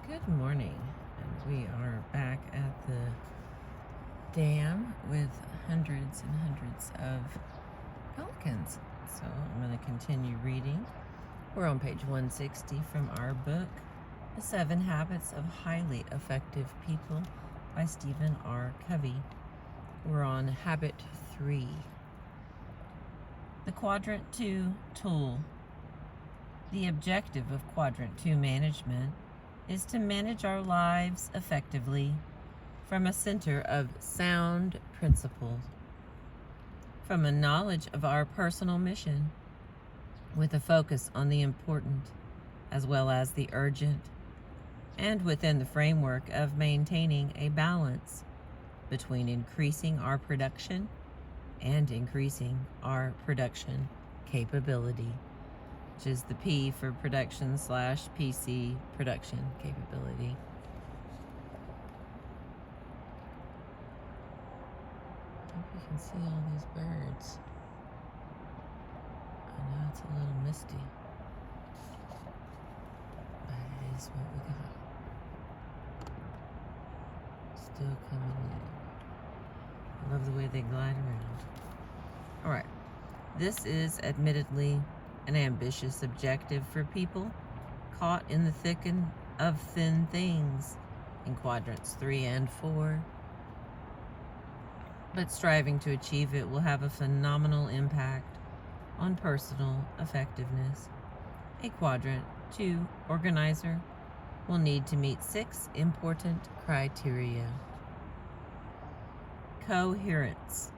Good morning, and we are back at the dam with hundreds and hundreds of pelicans. So I'm going to continue reading. We're on page 160 from our book, The 7 Habits of Highly Effective People by Stephen R. Covey. We're on habit 3. The Quadrant 2 tool. The objective of Quadrant 2 management is to manage our lives effectively from a center of sound principles, from a knowledge of our personal mission, with a focus on the important as well as the urgent, and within the framework of maintaining a balance between increasing our production and increasing our production capability, which is the P for production / PC production capability. I hope you can see all these birds. I know it's a little misty, but it is what we got. Still coming in. I love the way they glide around. All right. This is admittedly an ambitious objective for people caught in the thick of thin things in quadrants 3 and 4. But striving to achieve it will have a phenomenal impact on personal effectiveness. A quadrant 2 organizer will need to meet 6 important criteria. Coherence.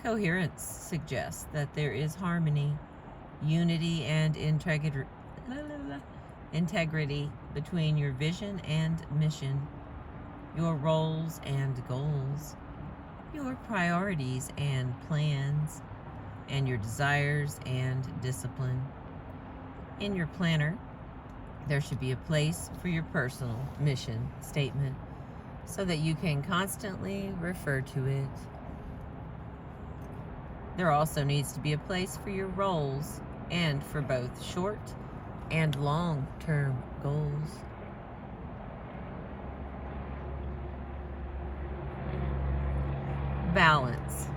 Coherence suggests that there is harmony, unity, and integrity between your vision and mission, your roles and goals, your priorities and plans, and your desires and discipline. In your planner, there should be a place for your personal mission statement so that you can constantly refer to it. There also needs to be a place for your roles and for both short and long-term goals. Balance.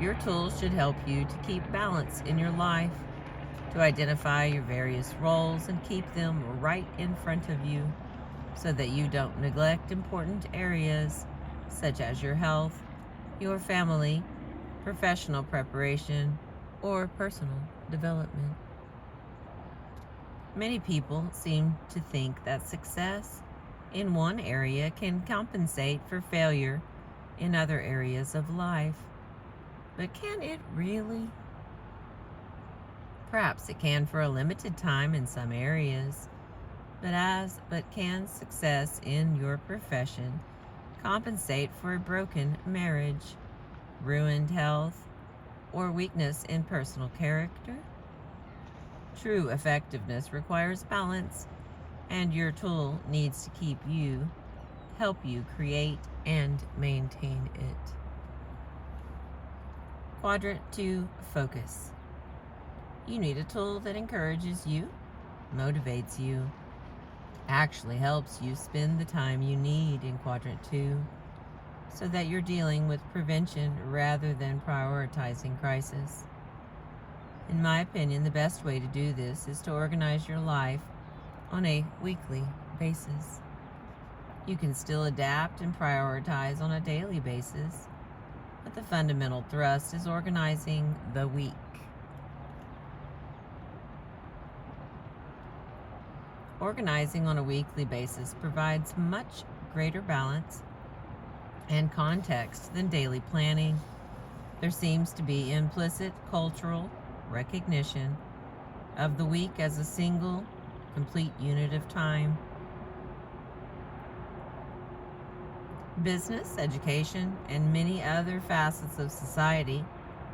Your tools should help you to keep balance in your life, to identify your various roles and keep them right in front of you so that you don't neglect important areas such as your health, your family, professional preparation, or personal development. Many people seem to think that success in one area can compensate for failure in other areas of life. But can it really? Perhaps it can for a limited time in some areas, but can success in your profession compensate for a broken marriage, ruined health, or weakness in personal character? True effectiveness requires balance, and your tool needs to help you create and maintain it. Quadrant 2 focus. You need a tool that encourages you, motivates you, actually helps you spend the time you need in Quadrant 2 so that you're dealing with prevention rather than prioritizing crisis. In my opinion, the best way to do this is to organize your life on a weekly basis. You can still adapt and prioritize on a daily basis, but the fundamental thrust is organizing the week. Organizing on a weekly basis provides much greater balance and context than daily planning. There seems to be implicit cultural recognition of the week as a single, complete unit of time. Business, education, and many other facets of society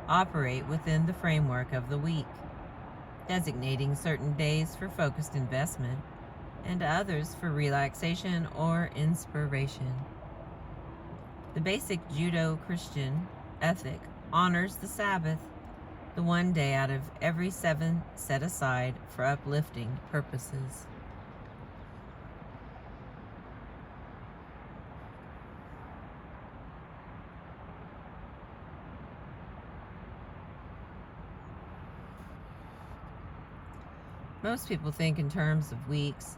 operate within the framework of the week, designating certain days for focused investment and others for relaxation or inspiration. The basic Judeo-Christian ethic honors the Sabbath, the one day out of every 7 set aside for uplifting purposes. Most people think in terms of weeks,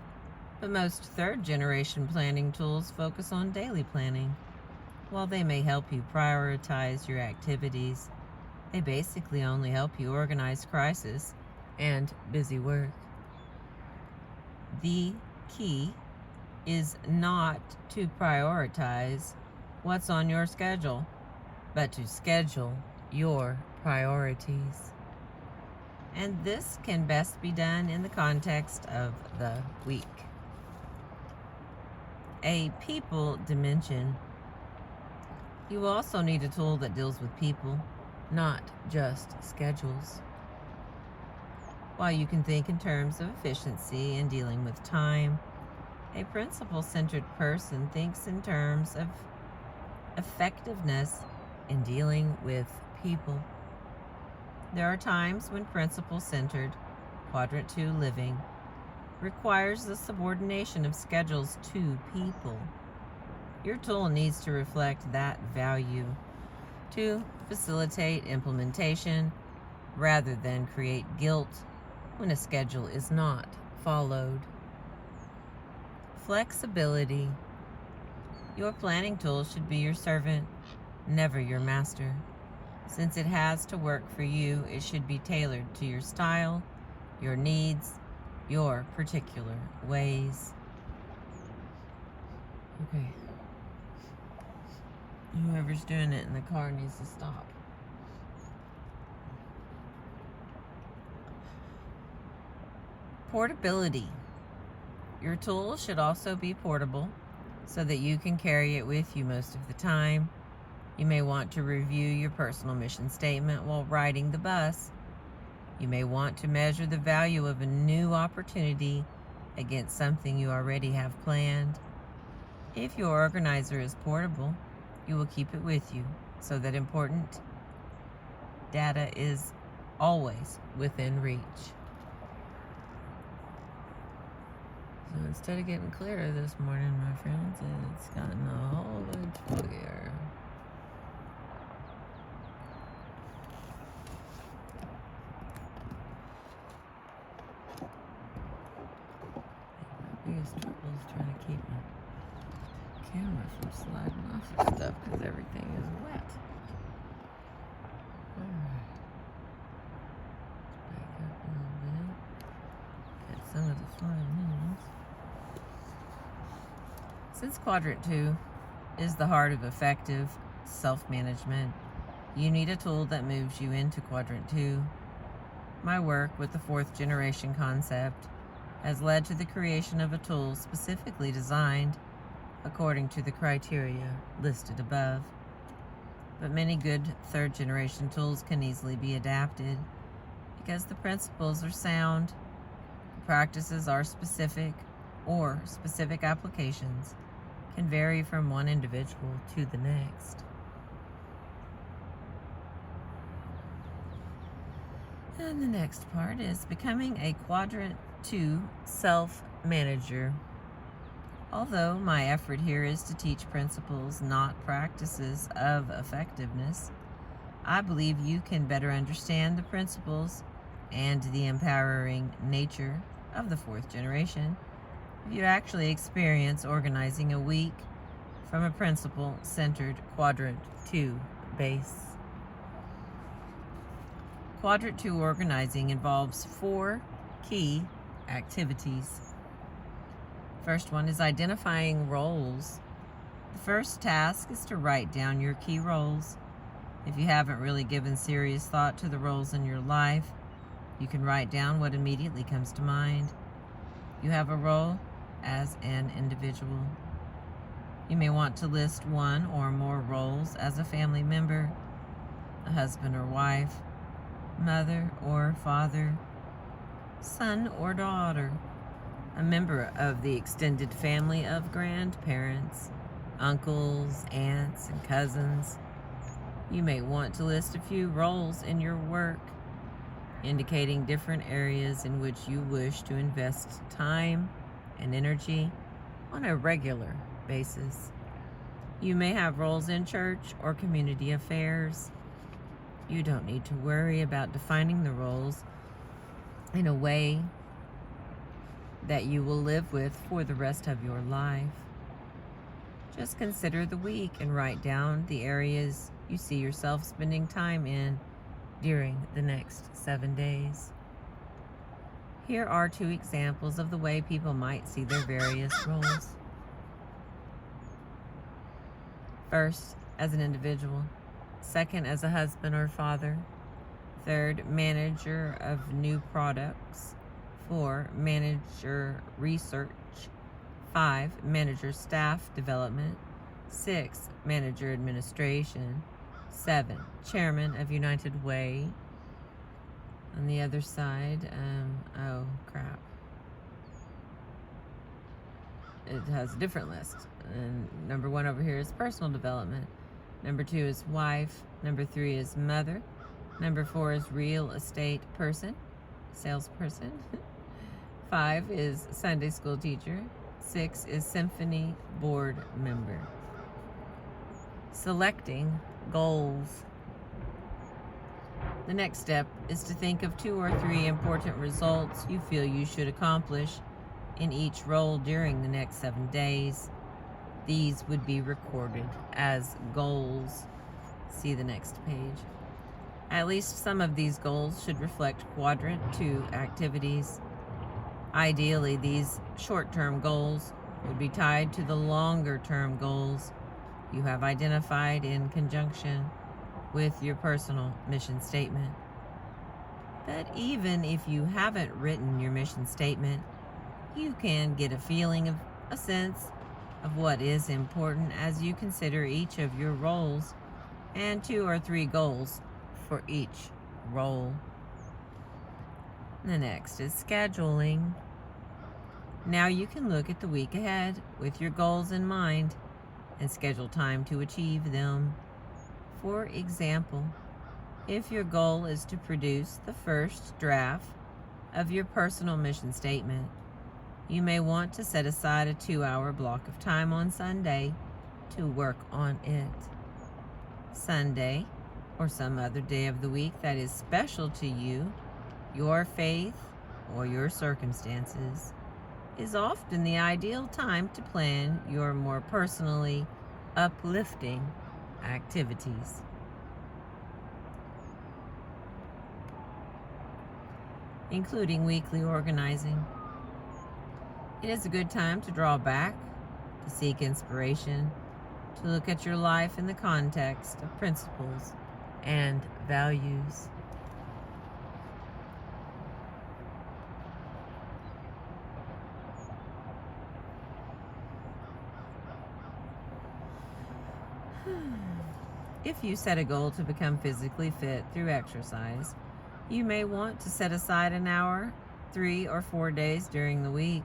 but most third-generation planning tools focus on daily planning. While they may help you prioritize your activities, they basically only help you organize crisis and busy work. The key is not to prioritize what's on your schedule, but to schedule your priorities. And this can best be done in the context of the week. A people dimension. You also need a tool that deals with people, not just schedules. While you can think in terms of efficiency in dealing with time, a principle-centered person thinks in terms of effectiveness in dealing with people. There are times when principle-centered, quadrant 2 living requires the subordination of schedules to people. Your tool needs to reflect that value to facilitate implementation rather than create guilt when a schedule is not followed. Flexibility. Your planning tool should be your servant, never your master. Since it has to work for you, it should be tailored to your style, your needs, your particular ways. Okay. Whoever's doing it in the car needs to stop. Portability. Your tool should also be portable so that you can carry it with you most of the time. You may want to review your personal mission statement while riding the bus. You may want to measure the value of a new opportunity against something you already have planned. If your organizer is portable, you will keep it with you so that important data is always within reach. So instead of getting clearer this morning, my friends, it's gotten a whole lot foggier. My biggest trouble is trying to keep my camera from sliding off of stuff because everything is wet. Alright. Back up a little bit. Get some of the flying news. Since quadrant 2 is the heart of effective self-management, you need a tool that moves you into quadrant 2. My work with the 4th generation concept has led to the creation of a tool specifically designed according to the criteria listed above. But many good 3rd generation tools can easily be adapted because the principles are sound, the practices are specific, or specific applications can vary from one individual to the next. And the next part is becoming a quadrant 2 self-manager. Although my effort here is to teach principles, not practices of effectiveness, I believe you can better understand the principles and the empowering nature of the 4th generation if you actually experience organizing a week from a principle-centered quadrant 2 base. Quadrant 2 organizing involves 4 key activities. First one is identifying roles. The first task is to write down your key roles. If you haven't really given serious thought to the roles in your life, you can write down what immediately comes to mind. You have a role as an individual. You may want to list one or more roles as a family member, a husband or wife, mother or father, son or daughter, a member of the extended family of grandparents, uncles, aunts, and cousins. You may want to list a few roles in your work, indicating different areas in which you wish to invest time and energy on a regular basis. You may have roles in church or community affairs. You don't need to worry about defining the roles in a way that you will live with for the rest of your life. Just consider the week and write down the areas you see yourself spending time in during the next 7 days. Here are 2 examples of the way people might see their various roles. First, as an individual. Second, as a husband or father. Third, manager of new products. 4, manager research. 5, manager staff development. 6, manager administration. 7, chairman of United Way. On the other side, oh crap. It has a different list. And number 1 over here is personal development. Number 2 is wife. Number 3 is mother. Number 4 is real estate person, salesperson. 5 is Sunday school teacher. 6 is symphony board member. Selecting goals. The next step is to think of 2 or 3 important results you feel you should accomplish in each role during the next 7 days. These would be recorded as goals. See the next page. At least some of these goals should reflect quadrant 2 activities. Ideally, these short-term goals would be tied to the longer-term goals you have identified in conjunction with your personal mission statement. But even if you haven't written your mission statement, you can get a feeling of a sense of what is important as you consider each of your roles and 2 or 3 goals for each role. The next is scheduling. Now you can look at the week ahead with your goals in mind and schedule time to achieve them. For example, if your goal is to produce the first draft of your personal mission statement, you may want to set aside a 2-hour block of time on Sunday to work on it. Sunday, or some other day of the week that is special to you, your faith, or your circumstances, is often the ideal time to plan your more personally uplifting activities. Including weekly organizing. It is a good time to draw back, to seek inspiration, to look at your life in the context of principles and values. If you set a goal to become physically fit through exercise, you may want to set aside an hour, 3 or 4 days during the week,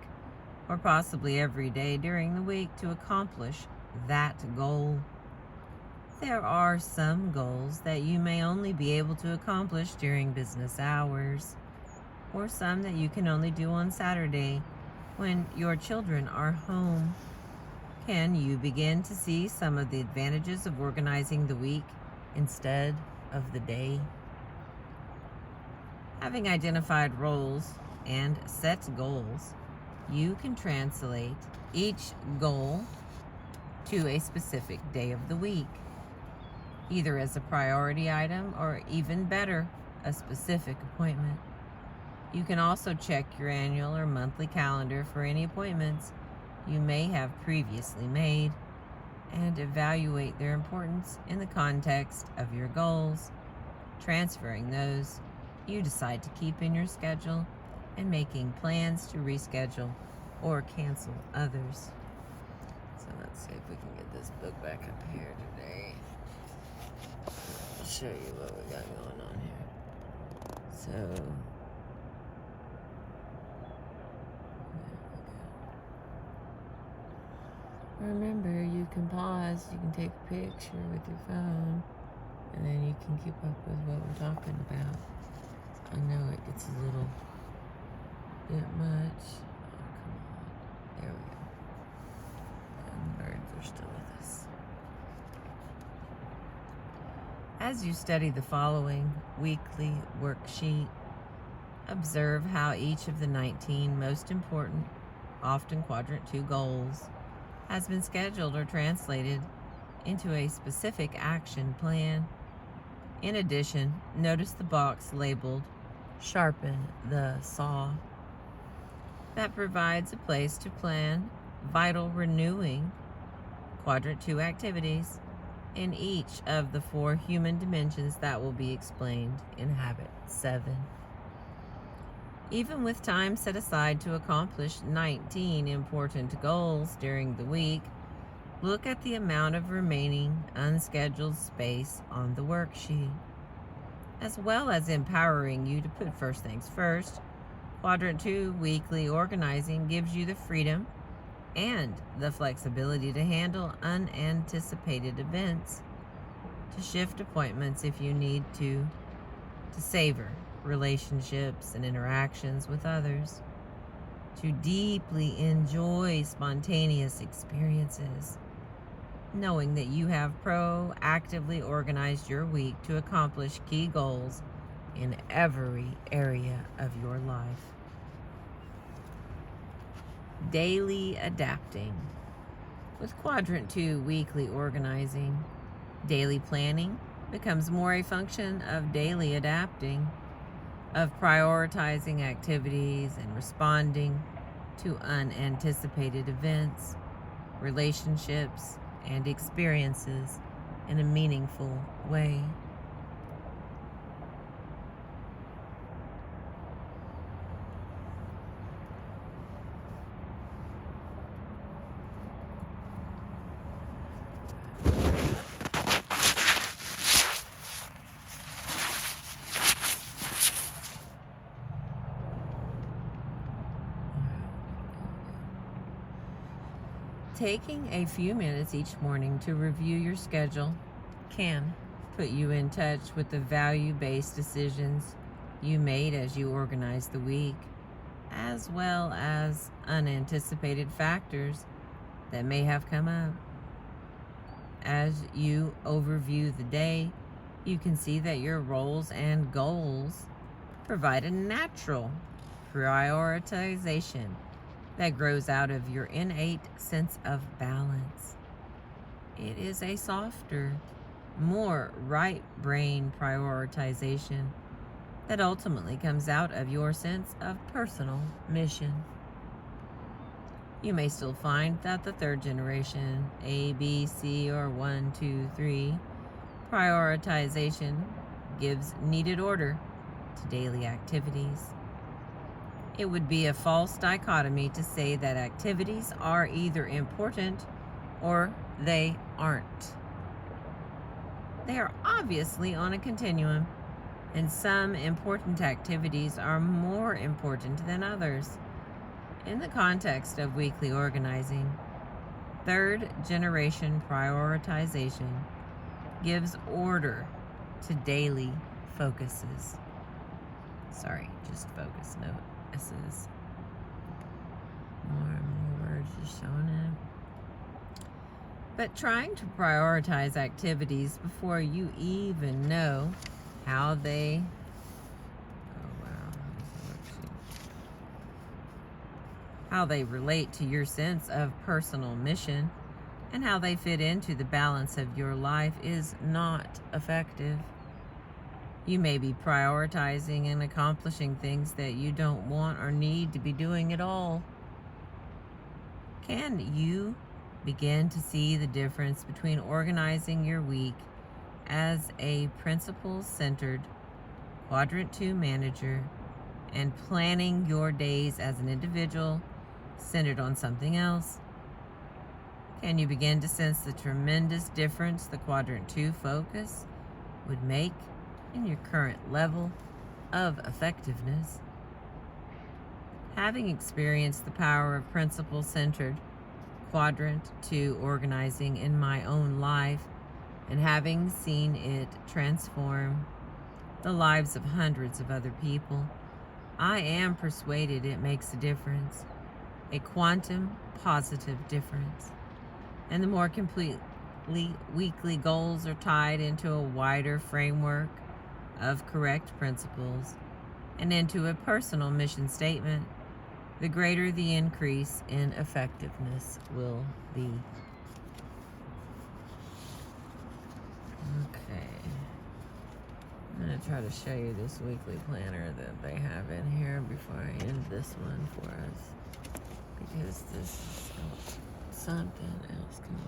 or possibly every day during the week to accomplish that goal. There are some goals that you may only be able to accomplish during business hours, or some that you can only do on Saturday when your children are home. Can you begin to see some of the advantages of organizing the week instead of the day? Having identified roles and set goals, you can translate each goal to a specific day of the week, either as a priority item or even better, a specific appointment. You can also check your annual or monthly calendar for any appointments you may have previously made and evaluate their importance in the context of your goals, transferring those you decide to keep in your schedule and making plans to reschedule or cancel others. So let's see if we can get this book back up here today. I'll show you what we got going on here. So remember, you can pause, you can take a picture with your phone, and then you can keep up with what we're talking about. I know it gets a little bit much. Oh, come on. There we go. And the birds are still with us. As you study the following weekly worksheet, Observe how each of the 19 most important, often Quadrant 2 goals, has been scheduled or translated into a specific action plan. In addition, notice the box labeled Sharpen the Saw. That provides a place to plan vital renewing Quadrant 2 activities in each of the 4 human dimensions that will be explained in Habit 7. Even with time set aside to accomplish 19 important goals during the week, look at the amount of remaining unscheduled space on the worksheet. As well as empowering you to put first things first, Quadrant 2 weekly organizing gives you the freedom and the flexibility to handle unanticipated events, to shift appointments if you need to savor relationships and interactions with others, to deeply enjoy spontaneous experiences, knowing that you have proactively organized your week to accomplish key goals in every area of your life. Daily adapting. With Quadrant 2 weekly organizing, daily planning becomes more a function of daily adapting, of prioritizing activities and responding to unanticipated events, relationships, and experiences in a meaningful way. Taking a few minutes each morning to review your schedule can put you in touch with the value-based decisions you made as you organized the week, as well as unanticipated factors that may have come up. As you overview the day, you can see that your roles and goals provide a natural prioritization that grows out of your innate sense of balance. It is a softer, more right brain prioritization that ultimately comes out of your sense of personal mission. You may still find that the third generation, A, B, C, or 1, 2, 3 prioritization gives needed order to daily activities. It would be a false dichotomy to say that activities are either important or they aren't. They are obviously on a continuum, and some important activities are more important than others. In the context of weekly organizing, third generation prioritization gives order to daily focuses. Sorry, just focus note. This is more and more words just showing up. But trying to prioritize activities before you even know how they relate to your sense of personal mission and how they fit into the balance of your life is not effective. You may be prioritizing and accomplishing things that you don't want or need to be doing at all. Can you begin to see the difference between organizing your week as a principle-centered Quadrant 2 manager and planning your days as an individual centered on something else? Can you begin to sense the tremendous difference the Quadrant 2 focus would make in your current level of effectiveness? Having experienced the power of principle-centered Quadrant 2 organizing in my own life, and having seen it transform the lives of hundreds of other people, I am persuaded it makes a difference, a quantum positive difference. And the more completely weekly goals are tied into a wider framework of correct principles and into a personal mission statement, the greater the increase in effectiveness will be. Okay. I'm going to try to show you this weekly planner that they have in here before I end this one for us. Because this is something else. Come on.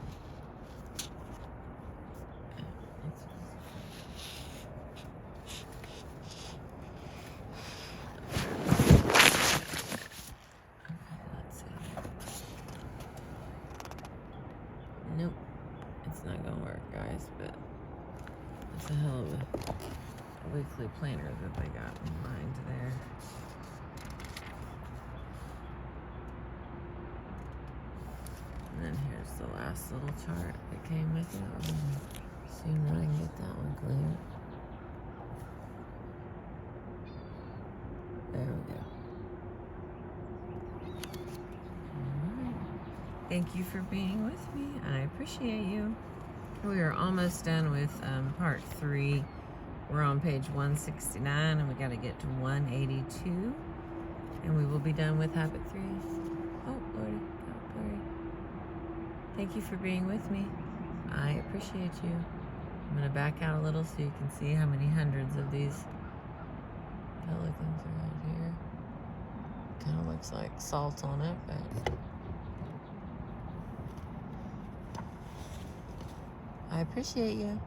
Nope, it's not gonna work, guys, but it's a hell of a weekly planner that they got in mind there. And then here's the last little chart that came with it. See when I can get that one clear. There we go. Thank you for being with me. I appreciate you. We are almost done with part 3. We're on page 169 and we got to get to 182. And we will be done with habit 3. Oh, Lordy. Oh, Lordy. Thank you for being with me. I appreciate you. I'm going to back out a little so you can see how many hundreds of these pelicans are out here. Kind of looks like salt on it, but I appreciate you.